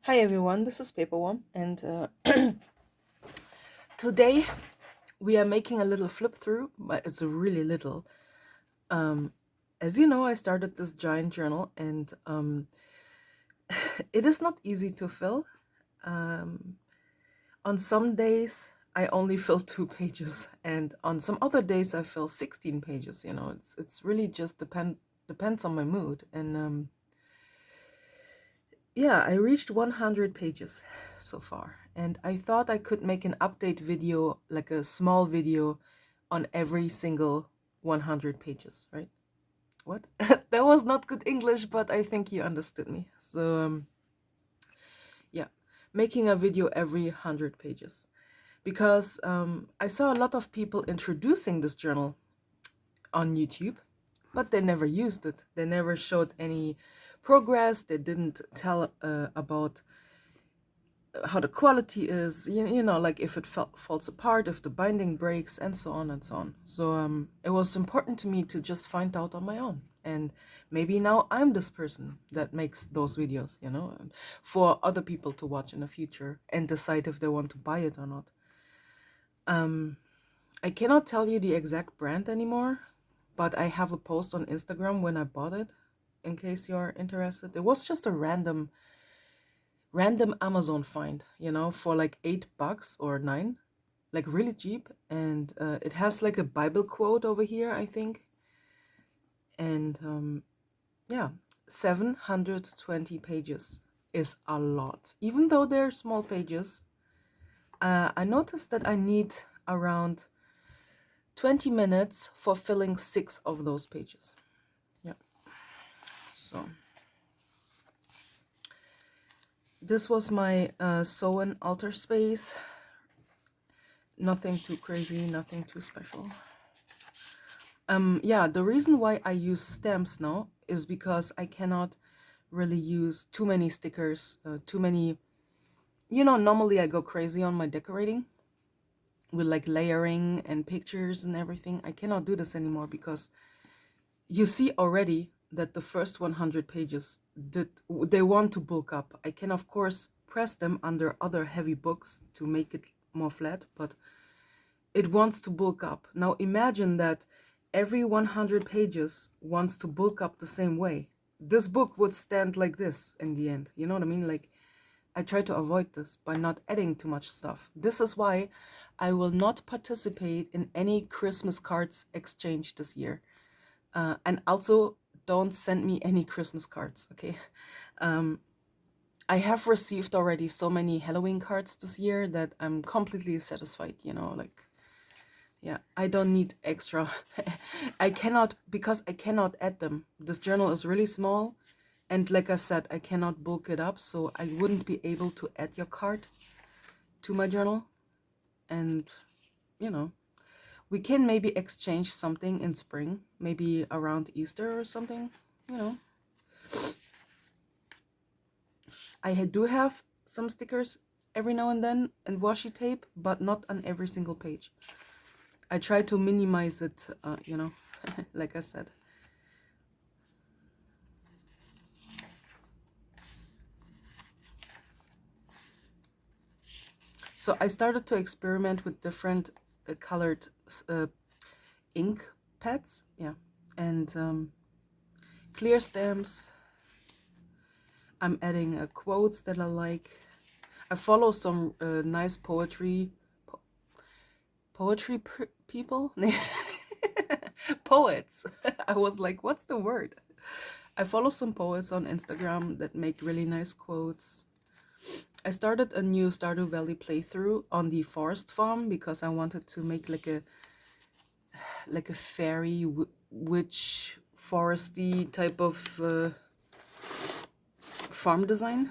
Hi everyone, this is Paperworm, and today we are making a little flip through, but it's a really little. As you know, I started this giant journal, and it is not easy to fill. Um, on some days, I only fill 2 pages, and on some other days, I fill 16 pages. You know, it's really just depends on my mood, and yeah, I reached 100 pages so far, and I thought I could make an update video, like a small video on every single 100 pages, right? What? That was not good English, but I think you understood me. So, yeah, making a video every 100 pages. Because I saw a lot of people introducing this journal on YouTube, but they never used it. They never showed any progress. They didn't tell about how the quality is, you know, like if it falls apart, if the binding breaks, and so on and so on. So it was important to me to just find out on my own. And maybe now I'm this person that makes those videos, you know, for other people to watch in the future and decide if they want to buy it or not. I cannot tell you the exact brand anymore, but I have a post on Instagram when I bought it, in case you're interested. It was just a random Amazon find, you know, for like $8 or 9, like really cheap. And it has like a Bible quote over here, I think. And yeah, 720 pages is a lot. Even though they're small pages, I noticed that I need around 20 minutes for filling 6 of those pages. Yeah, so this was my sew and altar space. Nothing too crazy, nothing too special. Yeah, the reason why I use stamps now is because I cannot really use too many stickers, too many, you know, normally I go crazy on my decorating with like layering and pictures and everything. I cannot do this anymore because you see already that the first 100 pages they want to bulk up. I can of course press them under other heavy books to make it more flat, but it wants to bulk up. Now imagine that every 100 pages wants to bulk up the same way. This book would stand like this in the end. You know what I mean? Like, I try to avoid this by not adding too much stuff. This is why I will not participate in any Christmas cards exchange this year. And also, don't send me any Christmas cards, okay? I have received already so many Halloween cards this year that I'm completely satisfied, you know, like, yeah, I don't need extra. I cannot, because I cannot add them. This journal is really small. And like I said, I cannot bulk it up. So I wouldn't be able to add your card to my journal. And, you know, we can maybe exchange something in spring, maybe around Easter or something, you know. I do have some stickers every now and then and washi tape, but not on every single page. I try to minimize it, you know, like I said. So I started to experiment with different colored ink pads, yeah, and clear stamps. I'm adding quotes that I like. I follow some nice poetry people, poets. I was like, what's the word? I follow some poets on Instagram that make really nice quotes. I started a new Stardew Valley playthrough on the forest farm because I wanted to make like a fairy witch foresty type of farm design.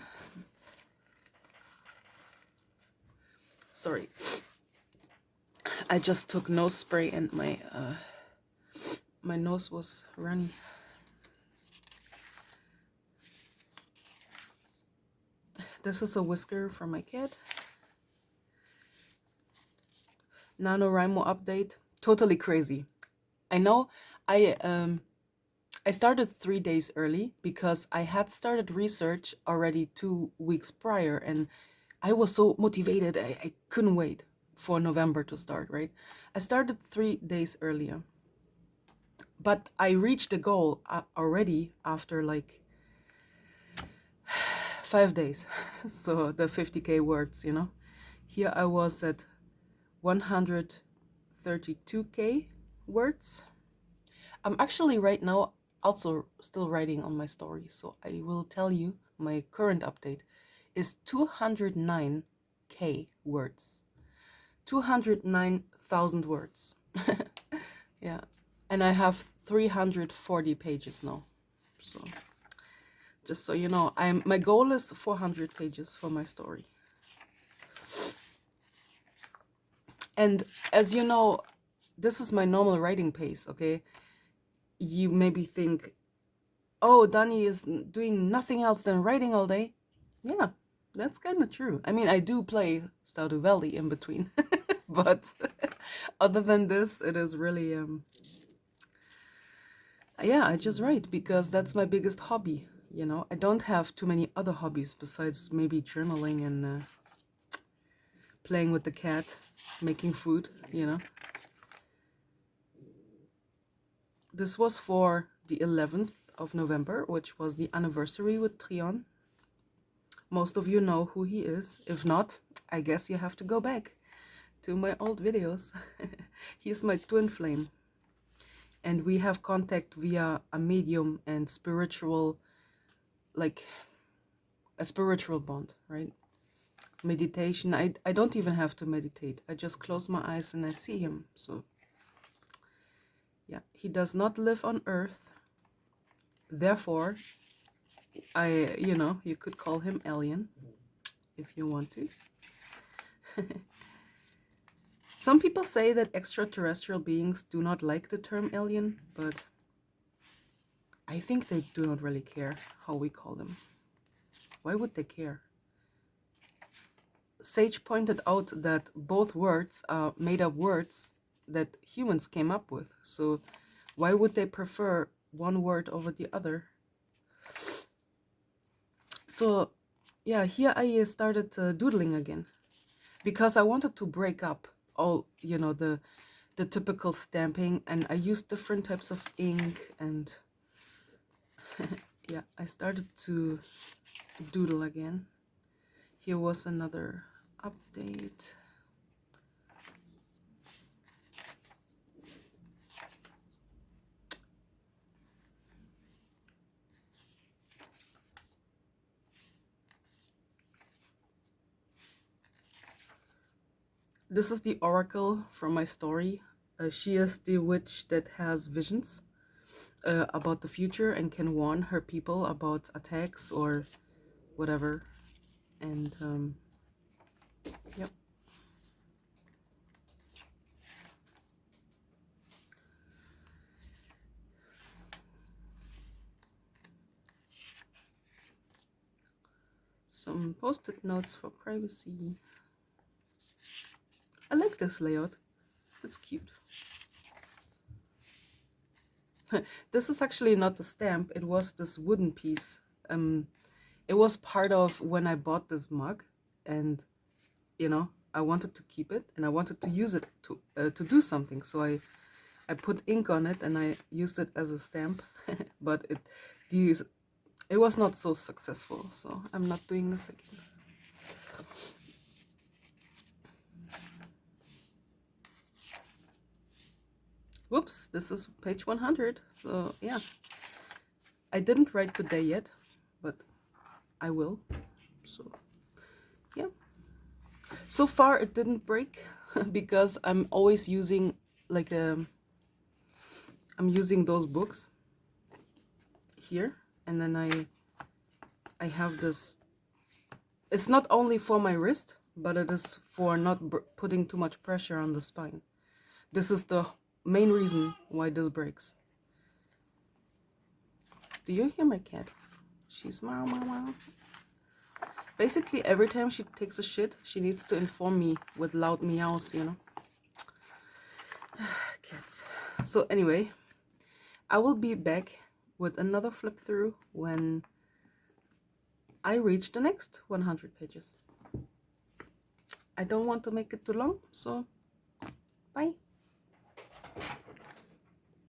Sorry, I just took nose spray and my nose was runny. This is a whisker for my cat. NaNoWriMo update. Totally crazy. I know I I started 3 days early because I had started research already 2 weeks prior, and I was so motivated. I couldn't wait for November to start, right? I started 3 days earlier, but I reached the goal already after like 5 days. So the 50K words, Here I was at 132K words. I'm actually right now also still writing on my story, so I will tell you my current update is 209K words. 209,000 words. Yeah. And I have 340 pages now. So just so you know, my goal is 400 pages for my story. And as you know, this is my normal writing pace, okay? You maybe think, oh, Dani is doing nothing else than writing all day. Yeah, that's kind of true. I mean, I do play Stardew Valley in between, but other than this, it is really, yeah, I just write because that's my biggest hobby. I don't have too many other hobbies besides maybe journaling and playing with the cat, making food. This was for the 11th of November, which was the anniversary with Trion. Most of you know who he is. If not, I guess you have to go back to my old videos. He's my twin flame. And we have contact via a medium and spiritual, like a spiritual bond, right? Meditation. I don't even have to meditate. I just close my eyes and I see him. So yeah, he does not live on earth. Therefore, you could call him alien if you want to. Some people say that extraterrestrial beings do not like the term alien, but I think they do not really care how we call them. Why would they care? Sage pointed out that both words are made-up words that humans came up with. So why would they prefer one word over the other? So yeah, here I started doodling again because I wanted to break up all, the typical stamping, and I used different types of ink, and yeah, I started to doodle again. Here was another update. This is the oracle from my story. She is the witch that has visions about the future and can warn her people about attacks or whatever. And yep. Some post-it notes for privacy. I like this layout. It's cute. This is actually not the stamp. It was this wooden piece. It was part of when I bought this mug, and I wanted to keep it and I wanted to use it to do something. So I put ink on it and I used it as a stamp, but it was not so successful. So I'm not doing this again. Whoops, this is page 100. So yeah, I didn't write today yet, but I will. So yeah. So far it didn't break because I'm always using like I'm using those books here, and then I have this. It's not only for my wrist, but it is for not putting too much pressure on the spine. This is the main reason why this breaks. Do you hear my cat? She's meow meow meow. Basically, every time she takes a shit, she needs to inform me with loud meows, Cats. So anyway, I will be back with another flip through when I reach the next 100 pages. I don't want to make it too long, so bye.